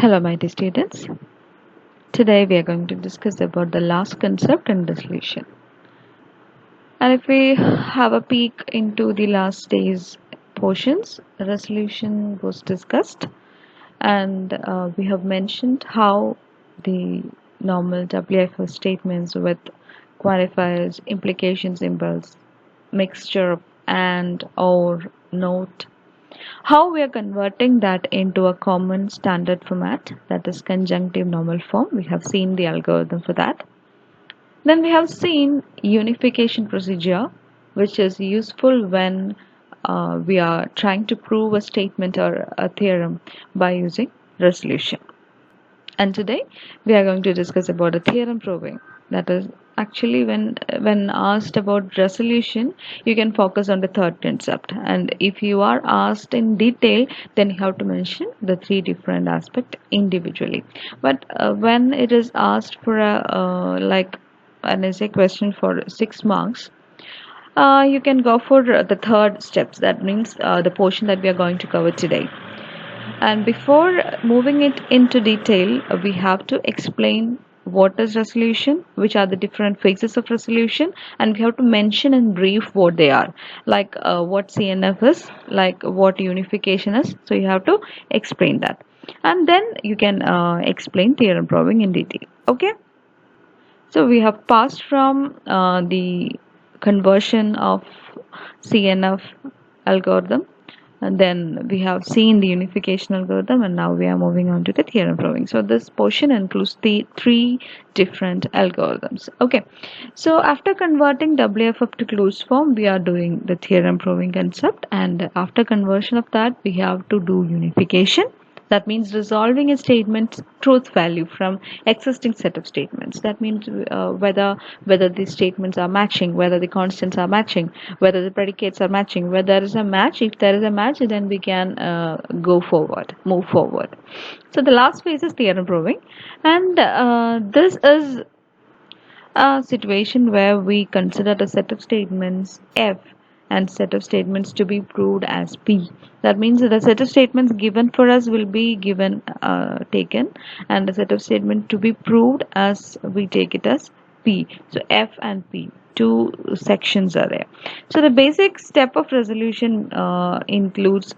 Hello, my dear students. Today we are going to discuss about the last concept and resolution. And if we have a peek into the last day's portions, resolution was discussed, and we have mentioned how the normal WFO statements with qualifiers, implication symbols, mixture of and, or, note, how we are converting that into a common standard format, that is conjunctive normal form. We have seen the algorithm for that. Then we have seen unification procedure, which is useful when we are trying to prove a statement or a theorem by using resolution. And today we are going to discuss about a theorem proving. That is actually when asked about resolution, you can focus on the third concept, and if you are asked in detail, then you have to mention the three different aspects individually. But when it is asked for a like an essay question for 6 marks, you can go for the third steps. That means the portion that we are going to cover today. And before moving it into detail, we have to explain what is resolution, which are the different phases of resolution, and we have to mention in brief what they are, like what CNF is, like what unification is. So you have to explain that, and then you can explain theorem proving in detail. Okay. So we have passed from the conversion of CNF algorithm, and then we have seen the unification algorithm, and now we are moving on to the theorem proving. So this portion includes the three different algorithms. Okay, so after converting WFF to closed form, we are doing the theorem proving concept, and after conversion of that, we have to do unification. That means resolving a statement's truth value from existing set of statements. That means whether the statements are matching, whether the constants are matching, whether the predicates are matching. Where there is a match, if there is a match, then we can move forward. So the last phase is theorem proving, and this is a situation where we consider a set of statements F and set of statements to be proved as P. That means the set of statements given for us will be taken, and the set of statements to be proved as we take it as P. So F and P, two sections are there. So the basic step of resolution includes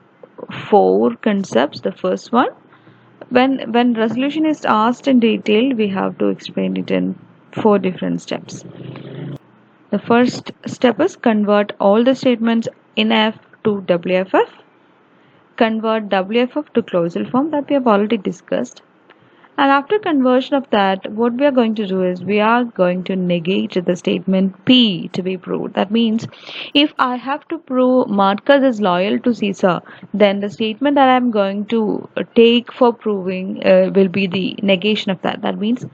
4 concepts. The first one, when resolution is asked in detail, we have to explain it in 4 different steps. The first step is convert all the statements in F to WFF. Convert WFF to closal form, that we have already discussed. And after conversion of that, what we are going to do is we are going to negate the statement P to be proved. That means if I have to prove Marcus is loyal to Caesar, then the statement that I am going to take for proving will be the negation of that. That means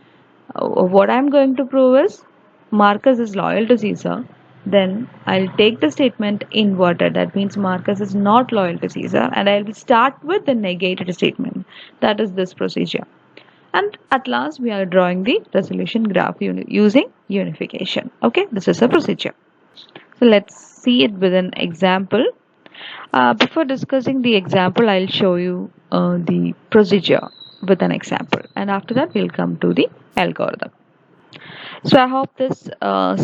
what I am going to prove is Marcus is loyal to Caesar, then I'll take the statement inverted. That means Marcus is not loyal to Caesar, and I'll start with the negated statement. That is this procedure. And at last, we are drawing the resolution graph using unification. Okay, this is a procedure. So let's see it with an example. Before discussing the example, I'll show you the procedure with an example, and after that, we'll come to the algorithm. So I hope this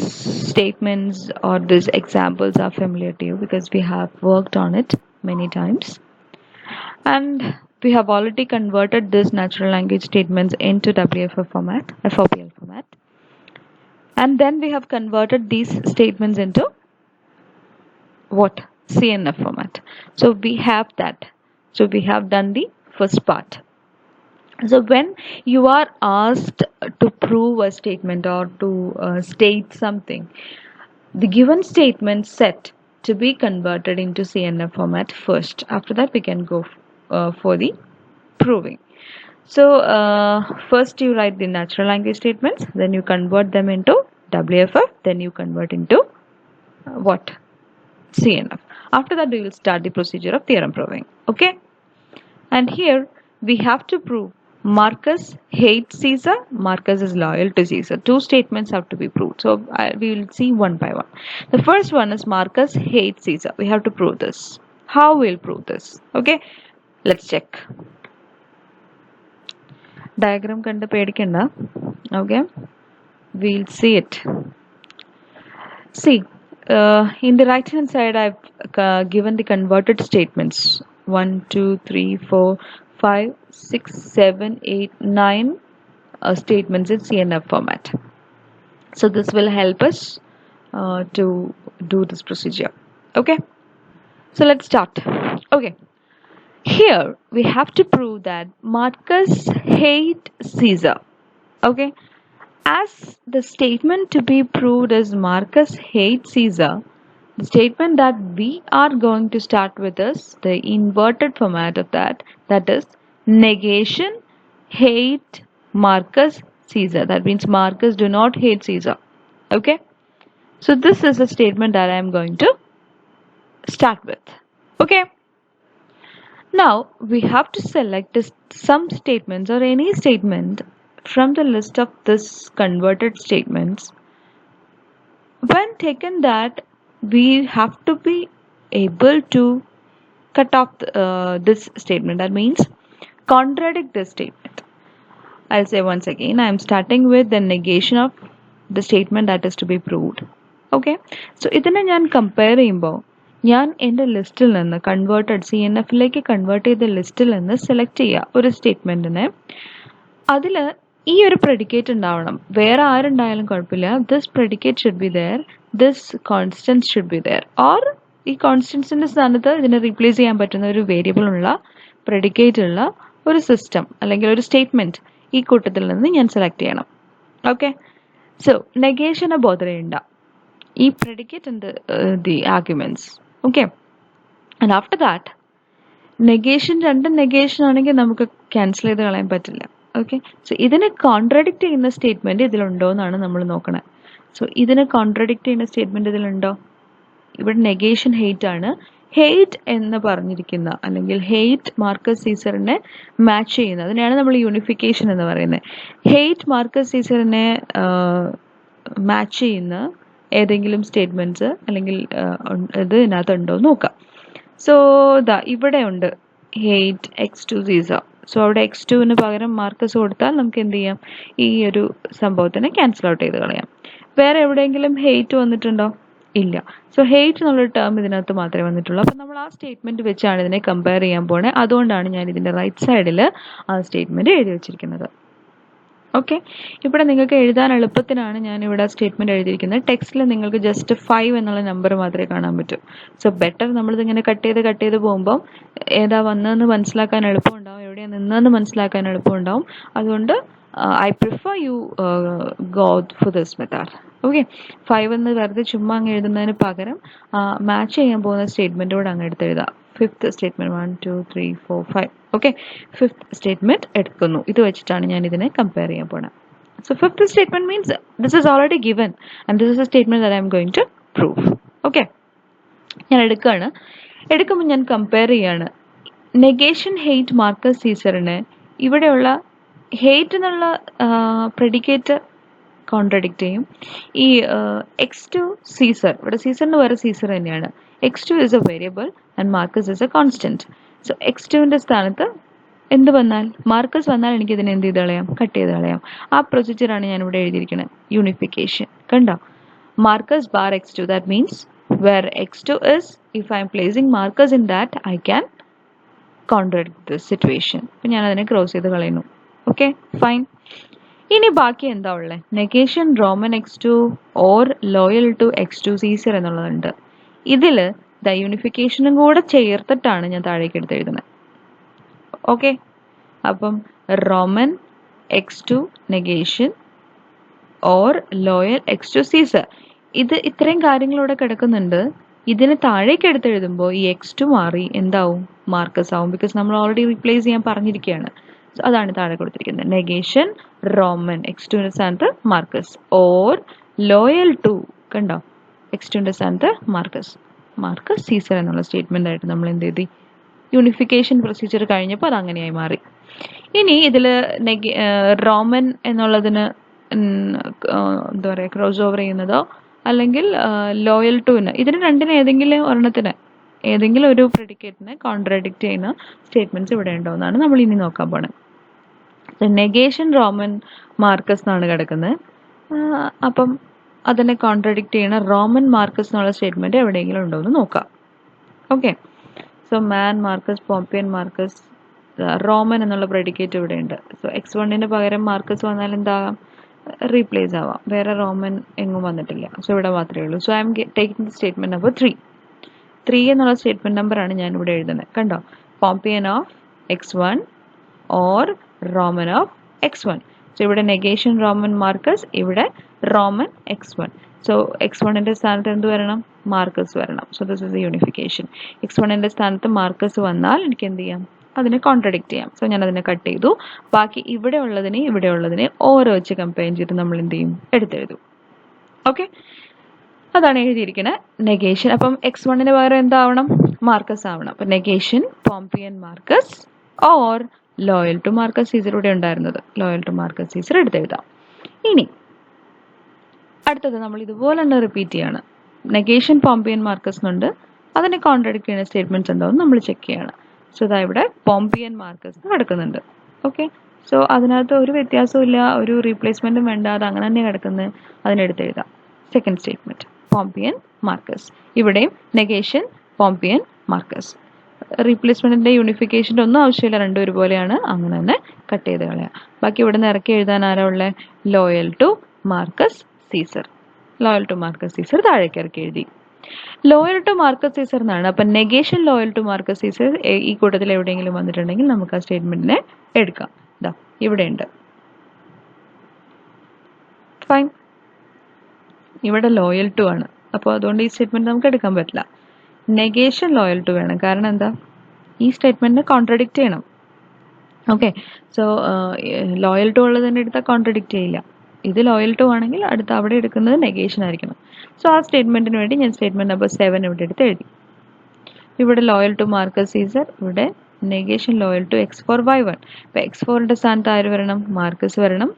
statements or these examples are familiar to you, because we have worked on it many times, and we have already converted this natural language statements into WFF format, FOPL format, and then we have converted these statements into what? CNF format. So we have that. So we have done the first part. So when you are asked to prove a statement or to state something, the given statement set to be converted into CNF format first. After that, we can go for the proving. So first you write the natural language statements, then you convert them into WFF, then you convert into what? CNF. After that, we will start the procedure of theorem proving. Okay? And here we have to prove Marcus hates Caesar, Marcus is loyal to Caesar. 2 statements have to be proved. So we will see one by one. The first one is Marcus hates Caesar. We have to prove this. How we'll prove this? Okay, let's check. Diagram kanda pedikenda. Okay, we'll see it. See, in the right hand side I've given the converted statements 1 2 3 4 5 6 7 8 9 statements in CNF format. So this will help us to do this procedure. Okay, so let's start. Okay, here we have to prove that Marcus hate Caesar. Okay, as the statement to be proved is Marcus hates Caesar, the statement that we are going to start with is the inverted format of that is negation hate Marcus Caesar. That means Marcus do not hate Caesar. Okay, so this is a statement that I am going to start with. Okay, now we have to select some statements or any statement from the list of this converted statements. When taken that, we have to be able to cut off this statement. That means contradict this statement. I'll say once again, I am starting with the negation of the statement that is to be proved. Okay, so ഇതിനെ ഞാൻ compare ചെയ്യുമ്പോൾ ഞാൻ എൻ്റെ ലിസ്റ്റിൽ നിന്ന് converted CNFലേക്ക് convert ചെയ്ത ലിസ്റ്റിൽ നിന്ന് സെലക്ട് ചെയ്യുക ഒരു സ്റ്റേറ്റ്മെൻറ്റിനെ. അതിൽ ഈ ഒരു പ്രെഡിക്കേറ്റ് ഉണ്ടാവണം. വേറെ ആരുണ്ടായാലും കുഴപ്പമില്ല. This predicate should be there, this constants should be there, or ഈ കോൺസ്റ്റൻസിൻ്റെ സ്ഥാനത്ത് ഇതിനെ റീപ്ലേസ് ചെയ്യാൻ പറ്റുന്ന ഒരു വേരിയബിൾ ഉള്ള പ്രെഡിക്കേറ്റ് ഉള്ള ഒരു സിസ്റ്റം അല്ലെങ്കിൽ ഒരു സ്റ്റേറ്റ്മെൻറ്റ് ഈ കൂട്ടത്തിൽ നിന്ന് ഞാൻ സെലക്ട് ചെയ്യണം. ഓക്കെ, സോ നെഗേഷനെ ബോധർ ചെയ്യണ്ട. ഈ പ്രെഡിക്കേറ്റ് ഉണ്ട് the arguments. Okay, and after that negation, രണ്ടും നെഗേഷൻ ആണെങ്കിൽ നമുക്ക് ക്യാൻസൽ ചെയ്ത് കളയാൻ പറ്റില്ല. ഓക്കെ, സോ ഇതിനെ കോൺട്രഡിക്റ്റ് ചെയ്യുന്ന സ്റ്റേറ്റ്മെന്റ് ഇതിലുണ്ടോ എന്നാണ് നമ്മൾ നോക്കണേ. സോ ഇതിനെ കോൺട്രഡിക്റ്റ് ചെയ്യുന്ന സ്റ്റേറ്റ്മെന്റ് ഇതിലുണ്ടോ? ഇവിടെ നെഗേഷൻ ഹെയ്റ്റ് ആണ്. ഹെയ്റ്റ് എന്ന് പറഞ്ഞിരിക്കുന്ന അല്ലെങ്കിൽ ഹെയ്റ്റ് മാർക്കസ് സീസറിനെ മാച്ച് ചെയ്യുന്ന അതിനെയാണ് നമ്മൾ യൂണിഫിക്കേഷൻ എന്ന് പറയുന്നത്. ഹെയ്റ്റ് മാർക്കസ് സീസറിനെ മാച്ച് ചെയ്യുന്ന ഏതെങ്കിലും സ്റ്റേറ്റ്മെന്റ്സ് അല്ലെങ്കിൽ ഇത് ഇതിനകത്തുണ്ടോ നോക്കാം. സോ ഇവിടെ ഉണ്ട് ഹെയ്റ്റ് X2 സീസർ. സോ അവിടെ X2ന് പകരം മാർക്കസ് കൊടുത്താൽ നമുക്ക് എന്ത് ചെയ്യാം? ഈ ഒരു സംഭവത്തിനെ ക്യാൻസൽ ഔട്ട് ചെയ്ത് കളയാം. വേറെ എവിടെയെങ്കിലും ഹെയ്റ്റ് വന്നിട്ടുണ്ടോ? ഇല്ല. സോ ഹെയ്റ്റ് എന്നുള്ളൊരു ടേം ഇതിനകത്ത് മാത്രമേ വന്നിട്ടുള്ളൂ. അപ്പം നമ്മൾ ആ സ്റ്റേറ്റ്മെന്റ് വെച്ചാണ് ഇതിനെ കമ്പയർ ചെയ്യാൻ പോണേ. അതുകൊണ്ടാണ് ഞാൻ ഇതിന്റെ റൈറ്റ് സൈഡിൽ ആ സ്റ്റേറ്റ്മെന്റ് എഴുതി വെച്ചിരിക്കുന്നത്. ഓക്കെ, ഇവിടെ നിങ്ങൾക്ക് എഴുതാൻ എളുപ്പത്തിനാണ് ഞാൻ ഇവിടെ സ്റ്റേറ്റ്മെന്റ് എഴുതിയിരിക്കുന്നത്. ടെക്സ്റ്റിൽ നിങ്ങൾക്ക് ജസ്റ്റ് 5 എന്നുള്ള നമ്പർ മാത്രമേ കാണാൻ പറ്റൂ. സോ ബെറ്റർ നമ്മളിതിങ്ങനെ കട്ട് ചെയ്ത് പോകുമ്പോൾ ഏതാ വന്നതെന്ന് മനസ്സിലാക്കാൻ എളുപ്പമുണ്ടാവും, എവിടെയാണ് നിന്നതെന്ന് മനസ്സിലാക്കാൻ എളുപ്പമുണ്ടാവും. അതുകൊണ്ട് I prefer you go for this method. Okay, 5 എന്ന് വെറുതെ ചുമ്മാ അങ്ങ് എഴുതുന്നതിന് പകരം മാച്ച് ചെയ്യാൻ പോകുന്ന സ്റ്റേറ്റ്മെൻറ്റോട് അങ്ങ് എടുത്ത് എഴുതാം. Fifth statement 1 2 3 4 5. Okay, fifth statement എടുക്കുന്നു. ഇത് വെച്ചിട്ടാണ് ഞാൻ ഇതിനെ കമ്പയർ ചെയ്യാൻ പോണത്. So fifth statement means this is already given and this is a statement that I'm going to prove. Okay, ഞാൻ എടുക്കുമ്പോൾ ഞാൻ കമ്പയർ ചെയ്യാണ്. നെഗേഷൻ ഹെയ്റ്റ് മാർക്കസ് സീസറിന് ഇവിടെയുള്ള ഹെയ്റ്റ് എന്നുള്ള പ്രെഡിക്കേറ്റ് കോൺട്രഡിക്റ്റ് ചെയ്യും. ഈ X2 സീസർ, ഇവിടെ സീസറിന് വേറെ സീസർ തന്നെയാണ്. X2 is a variable and Marcus is a constant. So X2ന്റെ സ്ഥാനത്ത് എന്ത് വന്നാൽ, മാർക്കസ് വന്നാൽ എനിക്ക് ഇതിനെ എന്ത് ചെയ്ത് കളയാം? കട്ട് ചെയ്ത് കളയാം. ആ പ്രൊസീജിയറാണ് ഞാൻ ഇവിടെ എഴുതിയിരിക്കുന്നത്, യൂണിഫിക്കേഷൻ. കണ്ടോ? Marcus bar X2, that means where X2 is, if I am placing markers in that, I can contradict this situation. അപ്പോൾ ഞാൻ അതിനെ ക്രോസ് ചെയ്ത് കളയുന്നു. Okay, fine. ഇനി ബാക്കി എന്താ ഉള്ളത്? Negation Roman X2 or loyal to X2 Caesar എന്നുള്ളതുണ്ട്. ഇതിൽ ദ യൂണിഫിക്കേഷനും കൂടെ ചേർത്തിട്ടാണ് ഞാൻ താഴേക്ക് എടുത്ത് എഴുതുന്നത്. ഓക്കെ, അപ്പം Roman X2 negation or loyal X2 Caesar, ഇത് ഇത്രയും കാര്യങ്ങളിവിടെ കിടക്കുന്നുണ്ട്. ഇതിന് താഴേക്ക് എടുത്ത് എഴുതുമ്പോൾ ഈ X2 മാറി എന്താവും? മാർക്കസ് ആവും. ബിക്കോസ് നമ്മൾ ഓൾറെഡി റീപ്ലേസ് ചെയ്യാൻ പറഞ്ഞിരിക്കുകയാണ്. സോ അതാണ് താഴെ കൊടുത്തിരിക്കുന്നത്. നെഗേഷൻ റോമൻ X2ന്റെ സ്ഥാനത്ത് മാർക്കസ് ഓർ ലോയൽ ടു, കണ്ടോ? X2ന്റെ സ്ഥാനത്ത് മാർക്കസ് സീസർ എന്നുള്ള സ്റ്റേറ്റ്മെന്റ് ആയിട്ട് നമ്മൾ എന്ത് ചെയ്തി? യൂണിഫിക്കേഷൻ പ്രൊസീജിയർ കഴിഞ്ഞപ്പോൾ അത് അങ്ങനെയായി മാറി. ഇനി ഇതിൽ റോമൻ എന്നുള്ളതിന് എന്താ പറയുക, ക്രോസ് ഓവർ ചെയ്യുന്നതോ അല്ലെങ്കിൽ ലോയൽ ടുവിന്, ഇതിന് രണ്ടിന് ഏതെങ്കിലും ഒരെണ്ണത്തിന് ഏതെങ്കിലും ഒരു പ്രെഡിക്കേറ്റിനെ കോൺട്രാഡിക്റ്റ് ചെയ്യുന്ന സ്റ്റേറ്റ്മെന്റ്സ് ഇവിടെ ഉണ്ടോ എന്നാണ് നമ്മൾ ഇനി നോക്കാൻ പോണത്. നെഗേഷൻ റോമൻ മാർക്കസ് എന്നാണ് കിടക്കുന്നത്. അപ്പം അതിനെ കോൺട്രഡിക്റ്റ് ചെയ്യണ റോമൻ മാർക്കസ് എന്നുള്ള സ്റ്റേറ്റ്മെന്റ് എവിടെയെങ്കിലും ഉണ്ടോ എന്ന് നോക്കാം. Okay, so man Marcus, പോംപിയൻ Marcus, Roman എന്നുള്ള പ്രെഡിക്കേറ്റ് ഇവിടെ ഉണ്ട്. സോ x1 പകരം മാർക്കസ് വന്നാൽ എന്താകാം, റീപ്ലേസ് ആവാം. വേറെ റോമൻ എങ്ങും വന്നിട്ടില്ല. സോ ഇവിടെ മാത്രമേ ഉള്ളൂ. So I'm taking statement number 3 എന്നുള്ള സ്റ്റേറ്റ്മെന്റ് നമ്പറാണ് ഞാൻ ഇവിടെ എഴുതുന്നത്. കണ്ടോ, Pompeian of x1 or Roman of x1. So ഇവിടെ നെഗേഷൻ റോമൻ മാർക്കസ്, ഇവിടെ റോമൻ x1. സോ x1 സ്ഥാനത്ത് എന്ത് വരണം, മാർക്കസ് വരണം. So this is the unification. x1 സ്ഥാനത്ത് മാർക്കസ് വന്നാൽ എനിക്ക് എന്ത് ചെയ്യാം, അതിനെ കോൺട്രഡിക്റ്റ് ചെയ്യാം. സോ ഞാൻ അതിനെ കട്ട് ചെയ്തു. ബാക്കി ഇവിടെ ഉള്ളതിനെ ഓരോ വെച്ച് കമ്പയർ ചെയ്ത് നമ്മൾ എന്ത് ചെയ്യും, എടുത്തെഴുതും. ഓക്കെ, അതാണ് എഴുതിയിരിക്കുന്നത് നെഗേഷൻ. അപ്പം x1 പകരം എന്താവണം, മാർക്കസ് ആവണം. അപ്പം negation Pompeian Marcus or loyal to Marcus Caesar ഇവിടെ ഉണ്ടായിരുന്നത്, ലോയൽ ടു മാർക്കസ് സീസർ എടുത്തെഴുതാം. ഇനി അടുത്തത് നമ്മൾ ഇതുപോലെ തന്നെ റിപ്പീറ്റ് ചെയ്യാണ്. നെഗേഷൻ പോംപിയൻ മാർക്കസ് എന്നുണ്ട്, അതിനെ കോൺട്രഡിക്റ്റ് ചെയ്യുന്ന സ്റ്റേറ്റ്മെന്റ്സ് എന്താവും നമ്മൾ ചെക്ക് ചെയ്യാണ്. സോ ഇതാ ഇവിടെ പോംപിയൻ മാർക്കസ് കിടക്കുന്നുണ്ട്. ഓക്കെ, സോ അതിനകത്ത് ഒരു വ്യത്യാസവും ഇല്ല, ഒരു റീപ്ലേസ്മെന്റും വേണ്ട, അത് അങ്ങനെ തന്നെ കിടക്കുന്നത്. അതിനെടുത്തെഴുതാം. സെക്കൻഡ് സ്റ്റേറ്റ്മെന്റ് പോംപിയൻ മാർക്കസ്, ഇവിടെയും നെഗേഷൻ പോംപിയൻ മാർക്കസ്. റീപ്ലേസ്മെന്റിന്റെ യൂണിഫിക്കേഷൻ്റെ ഒന്നും ആവശ്യമില്ല, രണ്ടും ഒരുപോലെയാണ്. അങ്ങനെ തന്നെ കട്ട് ചെയ്ത് കളയാം. ബാക്കി ഇവിടെ നിന്ന് ഇറക്കി എഴുതാൻ ആരാ ഉള്ളത്, loyal to Marcus Caesar. Loyal to Marcus Caesar താഴേക്ക് ഇറക്കി എഴുതി. ലോയൽ ടു മാർക്കസ് സീസർ എന്നാണ്. അപ്പം negation loyal to Marcus Caesar ഈ കൂട്ടത്തിൽ എവിടെയെങ്കിലും വന്നിട്ടുണ്ടെങ്കിൽ നമുക്ക് ആ സ്റ്റേറ്റ്മെന്റിനെ എടുക്കാം. ഇതാ ഇവിടെ ഉണ്ട്. ഫൈൻ, ഇവിടെ ലോയൽ ടു ആണ്. അപ്പോൾ അതുകൊണ്ട് ഈ സ്റ്റേറ്റ്മെന്റ് നമുക്ക് എടുക്കാൻ പറ്റില്ല. നെഗേഷൻ ലോയൽ ടു വേണം. കാരണം എന്താ, ഈ സ്റ്റേറ്റ്മെന്റിനെ കോൺട്രഡിക്റ്റ് ചെയ്യണം. ഓക്കെ, സോ ലോയൽ ടു ഉള്ളത് തന്നെ എടുത്താൽ കോൺട്രഡിക്റ്റ് ചെയ്യില്ല. ഇത് ലോയൽ ടു ആണെങ്കിൽ അടുത്ത് അവിടെ എടുക്കുന്നത് നെഗേഷൻ ആയിരിക്കണം. സോ ആ സ്റ്റേറ്റ്മെന്റിന് വേണ്ടി ഞാൻ സ്റ്റേറ്റ്മെന്റ് നമ്പർ 7 ഇവിടെ എടുത്ത് എഴുതി. ഇവിടെ ലോയൽ ടു മാർക്കസ് സീസർ, ഇവിടെ negation loyal to x4 y1. ഇപ്പൊ x4 സ്ഥാനത്ത് ആര് വരണം, മാർക്കസ് വരണം.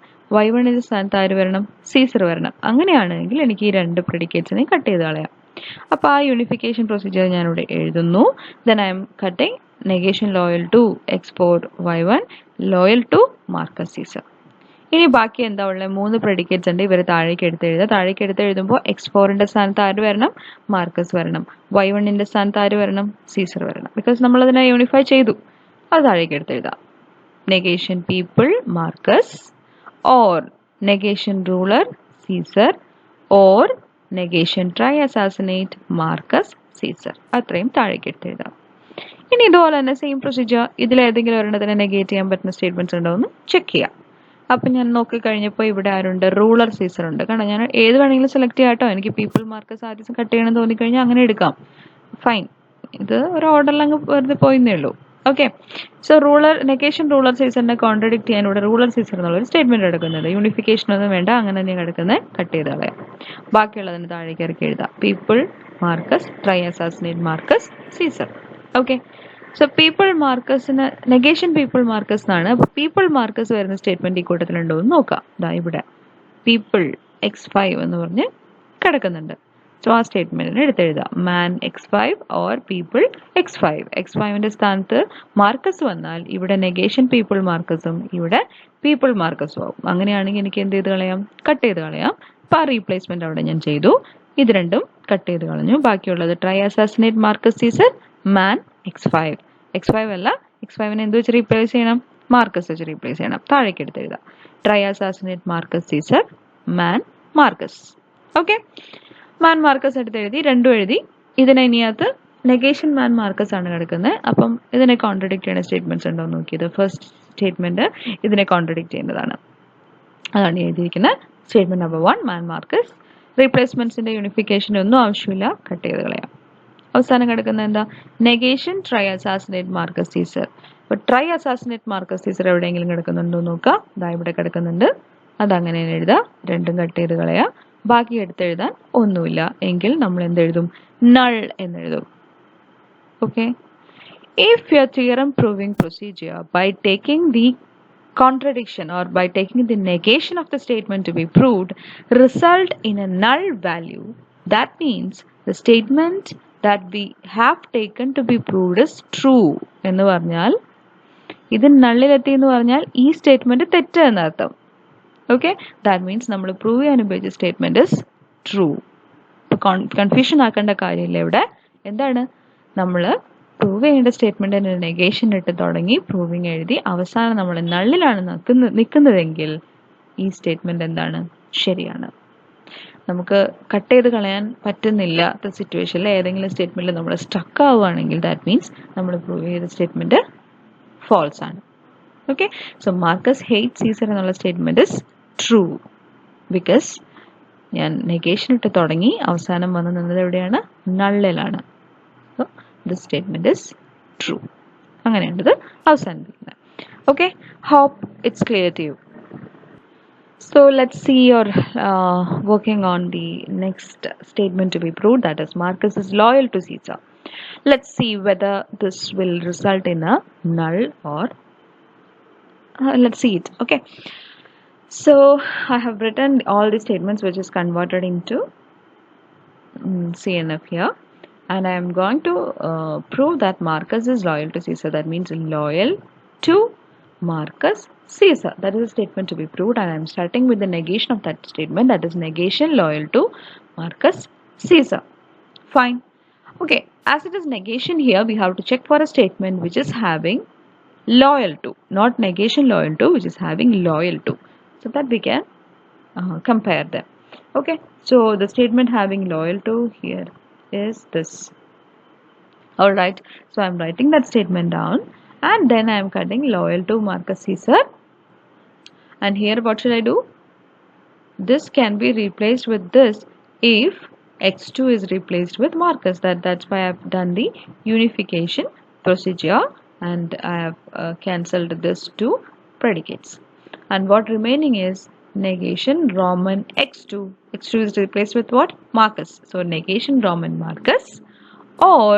y1 സ്ഥാനത്ത് ആര് വരണം, സീസർ വരണം. അങ്ങനെയാണെങ്കിൽ എനിക്ക് ഈ രണ്ട് പ്രെഡിക്കേറ്റ്സിനെ കട്ട് ചെയ്ത് കളയാം. അപ്പോൾ ആ യൂണിഫിക്കേഷൻ പ്രൊസീജിയർ ഞാൻ ഇവിടെ എഴുതുന്നു. Then I'm cutting negation loyal to x4 y1 loyal to Marcus Caesar. ഇനി ബാക്കി എന്താ ഉള്ളത്, 3 പ്രെഡിക്കേറ്റ്സ് ഉണ്ട്. ഇവർ താഴേക്ക് എടുത്ത് എഴുതുക. താഴേക്ക് എടുത്ത് എഴുതുമ്പോൾ x4 സ്ഥാനത്ത് ആര് വരണം, മാർക്കസ് വരണം. y1 സ്ഥാനത്ത് ആര് വരണം, സീസർ വരണം. ബിക്കോസ് നമ്മൾ അതിനെ യൂണിഫൈ ചെയ്തു. അത് താഴേക്ക് എടുത്ത് എഴുതാം. Negation people Marcus or negation ruler Caesar or negation try assassinate Marcus Caesar. അത്രയും താഴേക്ക് എടുത്ത് എഴുതാം. ഇനി ഇതുപോലെ തന്നെ സെയിം പ്രൊസീജിയർ, ഇതിലേതെങ്കിലും ഒരെണ്ണത്തിനെ നെഗേറ്റ് ചെയ്യാൻ പറ്റുന്ന സ്റ്റേറ്റ്മെന്റ്സ് ഉണ്ടോ എന്ന് ചെക്ക് ചെയ്യാം. അപ്പം ഞാൻ നോക്കി കഴിഞ്ഞപ്പോൾ ഇവിടെ ആരുണ്ട്, റൂളർ സീസർ ഉണ്ട്. കാരണം ഞാൻ ഏത് വേണമെങ്കിലും സെലക്ട് ചെയ്യാം കേട്ടോ. എനിക്ക് പീപ്പിൾ മാർക്കസ് ആദ്യം കട്ട് ചെയ്യണമെന്ന് തോന്നിക്കഴിഞ്ഞാൽ അങ്ങനെ എടുക്കാം. ഫൈൻ, ഇത് ഒരു ഓർഡറിൽ അങ്ങ് വെറുതെ പോയിന്നേ ഉള്ളൂ. ഓക്കെ, സോ നെഗേഷൻ റൂളർ സീസറിനെ കോൺട്രഡിക്റ്റ് ചെയ്യാൻ ഇവിടെ റൂളർ സീസർ എന്നുള്ള ഒരു സ്റ്റേറ്റ്മെന്റ് എടുക്കുന്നത്. യൂണിഫിക്കേഷൻ ഒന്നും വേണ്ട, അങ്ങനെ തന്നെ കിടക്കുന്നത്, കട്ട് ചെയ്ത് കളയാം. ബാക്കിയുള്ളതിന് താഴേക്ക് ഇറക്കി എഴുതാം. People Marcus try assassinate Marcus Caesar. Okay, so people മാർക്കസിന് നെഗേഷൻ പീപ്പിൾ മാർക്കസ് എന്നാണ്. അപ്പോൾ പീപ്പിൾ മാർക്കസ് വരുന്ന സ്റ്റേറ്റ്മെന്റ് ഈ കൂട്ടത്തിലുണ്ടോ എന്ന് നോക്കാം. ഇതാ ഇവിടെ പീപ്പിൾ x5 എന്ന് പറഞ്ഞ് കിടക്കുന്നുണ്ട്. സോ ആ സ്റ്റേറ്റ്മെന്റിന് എടുത്തെഴുതാം. മാൻ x5 or people x5. x5 സ്ഥാനത്ത് മാർക്കസ് വന്നാൽ ഇവിടെ നെഗേഷൻ പീപ്പിൾ മാർക്കസും ഇവിടെ പീപ്പിൾ മാർക്കസും ആവും. അങ്ങനെയാണെങ്കിൽ എനിക്ക് എന്ത് ചെയ്ത് കളയാം, കട്ട് ചെയ്ത് കളയാം. അപ്പോൾ ആ റീപ്ലേസ്മെന്റ് അവിടെ ഞാൻ ചെയ്തു. ഇത് രണ്ടും കട്ട് ചെയ്ത് കളഞ്ഞു. ബാക്കിയുള്ളത് ട്രൈ അസാസിനേറ്റ് മാർക്കസ് സീസർ, മാൻ x5. x5 അല്ല, x5 എന്ത് വെച്ച് റീപ്ലേസ് ചെയ്യണം, മാർക്കസ് വെച്ച് റീപ്ലേസ് ചെയ്യണം. താഴേക്ക് എടുത്ത് എഴുതാം. ട്രൈ അസാസിനേറ്റ് മാർക്കസ് സീസർ, മാൻ മാർക്കസ്. ഓക്കെ, മാൻ മാർക്കസ് എടുത്ത് എഴുതി, രണ്ടും എഴുതി. ഇതിനെ ഇനിയകത്ത് നെഗേഷൻ മാൻ മാർക്കസ് ആണ് കിടക്കുന്നത്. അപ്പം ഇതിനെ കോൺട്രഡിക്റ്റ് ചെയ്യുന്ന സ്റ്റേറ്റ്മെന്റ്സ് ഉണ്ടോ എന്ന് നോക്കിയത്. ഫസ്റ്റ് സ്റ്റേറ്റ്മെന്റ് ഇതിനെ കോൺട്രഡിക്റ്റ് ചെയ്യുന്നതാണ്. അതാണ് എഴുതിയിരിക്കുന്നത്. Statement number 1 man Marcus. റീപ്ലേസ്മെന്റ്സിന്റെ യൂണിഫിക്കേഷൻ്റെ ഒന്നും ആവശ്യമില്ല, കട്ട് ചെയ്ത് കളയാം. അവസാനം കിടക്കുന്നത് എന്താ, negation try assassinate Marcus Caesar. അപ്പൊ ട്രൈ അസാസിനേറ്റ് മാർക്കസ് സീസർ എവിടെയെങ്കിലും കിടക്കുന്നുണ്ടോ നോക്കാം. ഇതാ ഇവിടെ കിടക്കുന്നുണ്ട്. അതങ്ങനെ എഴുതാം. രണ്ടും കട്ട് ചെയ്ത് കളയാം. ബാക്കി എടുത്തെഴുതാൻ ഒന്നുമില്ല എങ്കിൽ നമ്മൾ എന്തെഴുതും, നൾ എന്നെഴുതും. Okay, if your theorem proving procedure by taking the contradiction or by taking the negation of the statement to be proved result in a null value, that means the statement that we have taken to be proved is true എന്ന് പറഞ്ഞാൽ ഇത് നള്ളിലെത്തി എന്ന് പറഞ്ഞാൽ ഈ statement തെറ്റ് എന്നർത്ഥം. Okay, that means നമ്മൾ prove ചെയ്യാൻ ഉപയോഗിച്ച സ്റ്റേറ്റ്മെന്റ് ഇസ് ട്രൂ. കൺഫ്യൂഷൻ ആക്കേണ്ട കാര്യമില്ല ഇവിടെ. എന്താണ് നമ്മൾ പ്രൂവ് ചെയ്യേണ്ട സ്റ്റേറ്റ്മെന്റിന് നെഗേഷൻ ഇട്ട് തുടങ്ങി പ്രൂവിങ് എഴുതി അവസാനം നമ്മൾ നള്ളിലാണ് നിൽക്കുന്നതെങ്കിൽ ഈ സ്റ്റേറ്റ്മെന്റ് എന്താണ്, ശരിയാണ്. നമുക്ക് കട്ട് ചെയ്ത് കളയാൻ പറ്റുന്നില്ലാത്ത സിറ്റുവേഷനിൽ ഏതെങ്കിലും സ്റ്റേറ്റ്മെന്റിൽ നമ്മൾ സ്റ്റക്ക് ആവുകയാണെങ്കിൽ ദാറ്റ് മീൻസ് നമ്മൾ പ്രൂവ് ചെയ്ത സ്റ്റേറ്റ്മെന്റ് ഫാൾസ് ആണ്. Okay, so Marcus hate Caesar എന്നുള്ള സ്റ്റേറ്റ്മെന്റ് ഇസ് ട്രൂ ബിക്കോസ് ഞാൻ നെഗേഷൻ ഇട്ട് തുടങ്ങി അവസാനം വന്ന് നിന്നത് എവിടെയാണ്, നള്ളിലാണ്. So this statement is true. അങ്ങനെയാണ് ഇത് അവസാനിപ്പിക്കുന്നത്. Okay, hope it's clear to you. So let's see you're working on the next statement to be proved, that is Marcus is loyal to Caesar. Let's see whether this will result in a null or let's see it. Okay, so I have written all the statements which is converted into CNF here, and I am going to prove that Marcus is loyal to Caesar. That means loyal to Marcus Caesar. That is a statement to be proved, and I am starting with the negation of that statement, that is negation loyal to Marcus Caesar. Fine. Okay, as it is negation here, we have to check for a statement which is having loyal to, not negation loyal to, which is having loyal to, so that we can compare them. Okay, so the statement having loyal to here is this. All right, so I am writing that statement down, and then I am cutting loyal to Marcus Caesar. And here what should I do? This can be replaced with this if x2 is replaced with Marcus. That's why I have done the unification procedure, and I have cancelled this two predicates. And what remaining is negation Roman x2. x2 is replaced with what? Marcus. So negation Roman Marcus or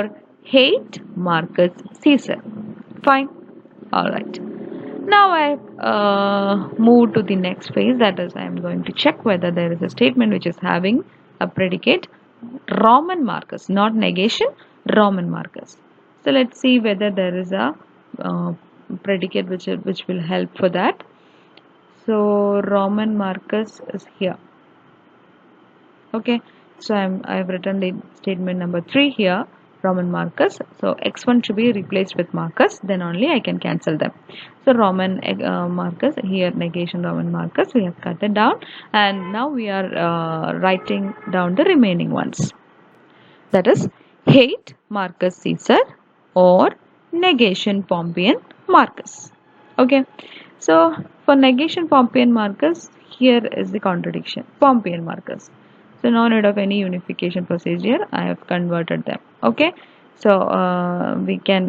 hate Marcus Caesar. Fine. All right. Now I move to the next phase, that is I am going to check whether there is a statement which is having a predicate Roman Marcus, not negation, Roman Marcus. So let's see whether there is a predicate which will help for that. So Roman Marcus is here. Okay, so I have written the statement number 3 here, Roman Marcus. So x1 should be replaced with Marcus, then only I can cancel them. So Roman Marcus here, negation Roman Marcus, we have cut it down, and now we are writing down the remaining ones, that is hate Marcus Caesar or negation Pompeian Marcus. Okay, so for negation Pompeian Marcus, here is the contradiction, Pompeian Marcus. So no need of any unification procedure, I have converted them. Okay, so we can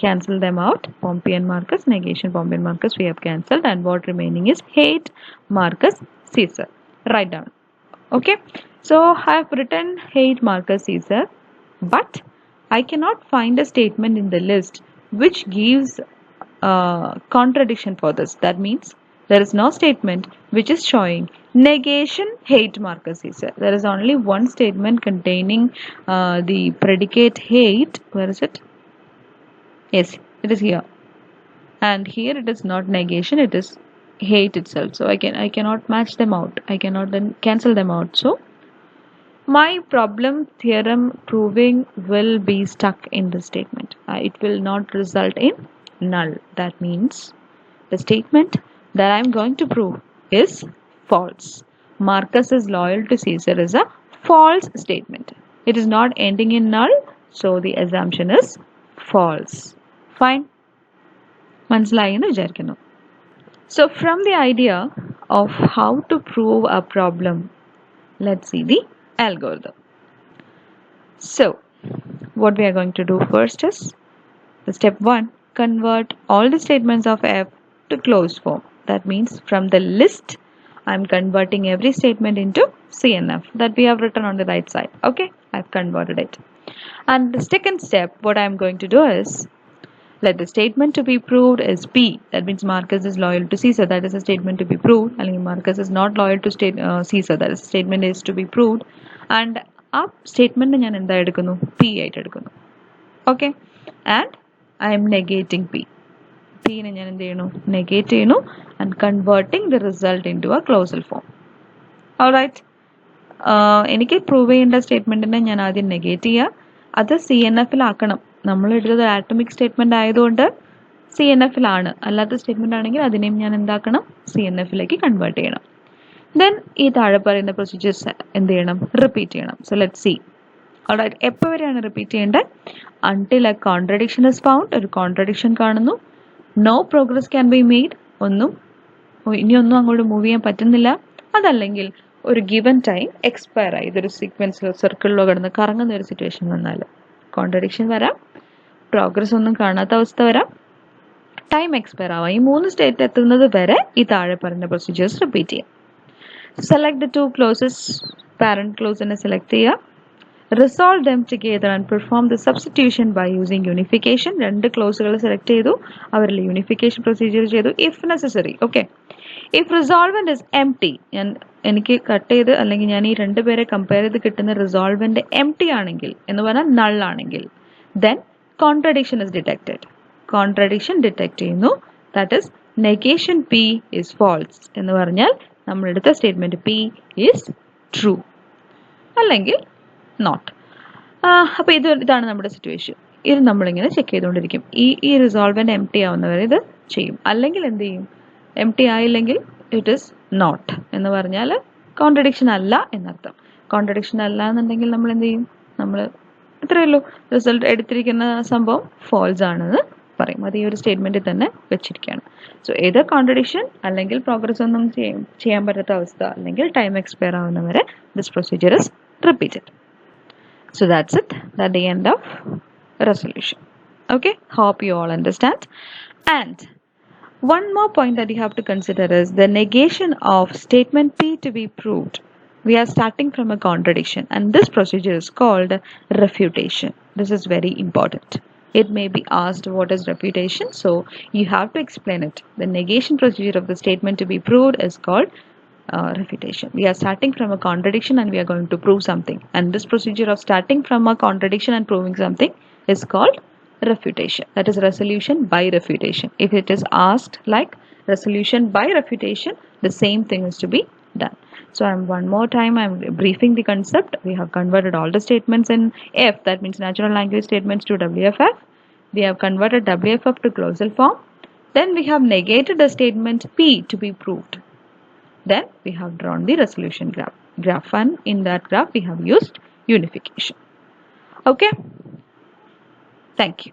cancel them out. Pompeian Marcus, negation Pompeian Marcus we have cancelled, and what remaining is hate Marcus Caesar. Write down. Okay, so I have written hate Marcus Caesar, but I cannot find a statement in the list which gives contradiction for this. That means there is no statement which is showing negation hate Marcus Caesar. There is only one statement containing the predicate hate. Where is it? Yes, it is here, and here it is not negation, it is hate itself. So I cannot match them out, I cannot then cancel them out. So my problem theorem proving will be stuck in this statement. It will not result in null. That means the statement that I am going to prove is false. Marcus is loyal to Caesar is a false statement. It is not ending in null, so the assumption is false. Fine. മനസ്സിലായി എന്ന് വിചാരിക്കുന്നു. So from the idea of how to prove a problem, let's see the algorithm. So what we are going to do first is the step 1, convert all the statements of F to closed form. That means from the list I am converting every statement into CNF that we have written on the right side. Okay, I have converted it. And the second step, what I am going to do is, let the statement to be proved is P. That means Marcus is loyal to Caesar. That is a statement to be proved. And Marcus is not loyal to Caesar. That is statement is to be proved. And ആ statement ഞാൻ എന്താ എടുക്കുന്നു, P ആയിട്ട് എടുക്കുന്നു. Okay, and I am negating P. P നെ ഞാൻ എന്ത് ചെയ്യണു? നെഗേറ്റ് ചെയ്യണു and converting the result into a clausal form. Alright. എനിക്ക് പ്രൂവ് ചെയ്യേണ്ട സ്റ്റേറ്റ്മെന്റിനെ ഞാൻ ആദ്യം നെഗേറ്റ് ചെയ്യുക, അത് CNF-ലാക്കണം. നമ്മൾ എടുത്തത് ആറ്റമിക് സ്റ്റേറ്റ്മെന്റ് ആയതുകൊണ്ട് CNF-ലാണ്. അല്ലാത്ത സ്റ്റേറ്റ്മെന്റ് ആണെങ്കിൽ അതിനെയും ഞാൻ എന്താക്കണം? CNF-ലേക്ക് കൺവേർട്ട് ചെയ്യണം. ദെൻ ഈ താഴെ പറയുന്ന പ്രൊസീജിയേഴ്സ് എന്ത് ചെയ്യണം? റിപ്പീറ്റ് ചെയ്യണം. So let see. ഓൾറൈറ്റ്, എപ്പോൾ വരെയാണ് റിപ്പീറ്റ് ചെയ്യേണ്ടത്? Until a contradiction is found, ഒരു കോൺട്രഡിക്ഷൻ കാണുന്നു. No progress can be made, ഇനിയൊന്നും അങ്ങോട്ട് മൂവ് ചെയ്യാൻ പറ്റുന്നില്ല. അതല്ലെങ്കിൽ ഒരു ഗിവൻ ടൈം എക്സ്പയർ ആയി, ഇതൊരു സീക്വൻസിലോ സർക്കിളിലോ കിടന്ന് കറങ്ങുന്ന ഒരു സിറ്റുവേഷൻ വന്നാൽ കോൺട്രഡിക്ഷൻ വരാം, പ്രോഗ്രസ് ഒന്നും കാണാത്ത അവസ്ഥ വരാം, ടൈം എക്സ്പയർ ആവാം. ഈ 3 സ്റ്റേറ്റ് എത്തുന്നത് വരെ ഈ താഴെ പറയുന്ന പ്രൊസീജിയേഴ്സ് റിപ്പീറ്റ് ചെയ്യാം. സെലക്ട് ദ 2 ക്ലോസസ്, പാരന്റ് ക്ലോസിനെ സെലക്ട് ചെയ്യുക. Resolve them together and perform the substitution by using unification. 2 ക്ലോസുകൾ സെലക്ട് ചെയ്തു, അവരിൽ യൂണിഫിക്കേഷൻ പ്രൊസീജിയർ ചെയ്തു. If necessary, okay. If resolvent is empty, എനിക്ക് കട്ട് ചെയ്ത് അല്ലെങ്കിൽ ഞാൻ ഈ 2 പേരെ കമ്പയർ ചെയ്ത് കിട്ടുന്ന റിസോൾവെന്റ് എംപ്റ്റി ആണെങ്കിൽ, എന്ന് പറഞ്ഞാൽ നൾ ആണെങ്കിൽ, then contradiction is detected. Contradiction detect ചെയ്യുന്നു. That is negation P is false എന്ന് പറഞ്ഞാൽ നമ്മളെടുത്ത സ്റ്റേറ്റ്മെന്റ് P ഇസ് ട്രൂ അല്ലെങ്കിൽ നോട്ട്. അപ്പോൾ ഇതാണ് നമ്മുടെ സിറ്റുവേഷൻ. ഇത് നമ്മളിങ്ങനെ ചെക്ക് ചെയ്തുകൊണ്ടിരിക്കും. ഈ റിസോൾവെന്റ് എംപ്റ്റി ആവുന്നവരെ ഇത് ചെയ്യും. അല്ലെങ്കിൽ എന്ത് ചെയ്യും? എംപ്റ്റി ആയില്ലെങ്കിൽ ഇറ്റ് ഇസ് നോട്ട് എന്ന് പറഞ്ഞാൽ കോൺട്രഡിക്ഷൻ അല്ല എന്നർത്ഥം. കോൺട്രഡിക്ഷൻ അല്ല എന്നുണ്ടെങ്കിൽ നമ്മൾ എന്ത് ചെയ്യും? നമ്മൾ ഇത്രയേ ഉള്ളൂ, റിസൾട്ട് എടുത്തിരിക്കുന്ന സംഭവം ഫോൾസ് ആണെന്ന് പറയും. അത് ഈ ഒരു സ്റ്റേറ്റ്മെന്റിൽ തന്നെ വെച്ചിരിക്കുകയാണ്. സോ ഏത് കോൺട്രഡിക്ഷൻ അല്ലെങ്കിൽ പ്രോഗ്രസ് ഒന്നും ചെയ്യാൻ പറ്റാത്ത അവസ്ഥ അല്ലെങ്കിൽ ടൈം എക്സ്പയർ ആവുന്നവരെ this procedure is repeated. So that's it. That's the end of resolution. Okay, hope you all understand. And one more point that you have to consider is the negation of statement P to be proved. We are starting from a contradiction and this procedure is called refutation. This is very important. It may be asked what is refutation, so you have to explain it. The negation procedure of the statement to be proved is called refutation. We are starting from a contradiction and we are going to prove something, and this procedure of starting from a contradiction and proving something is called refutation. That is resolution by refutation. If it is asked like resolution by refutation, the same thing is to be done. So one more time I'm briefing the concept. We have converted all the statements in F, that means natural language statements, to WFF. We have converted WFF to clausal form. Then we have negated the statement P to be proved. Then we have drawn the resolution graph, and in that graph we have used unification. Okay, thank you.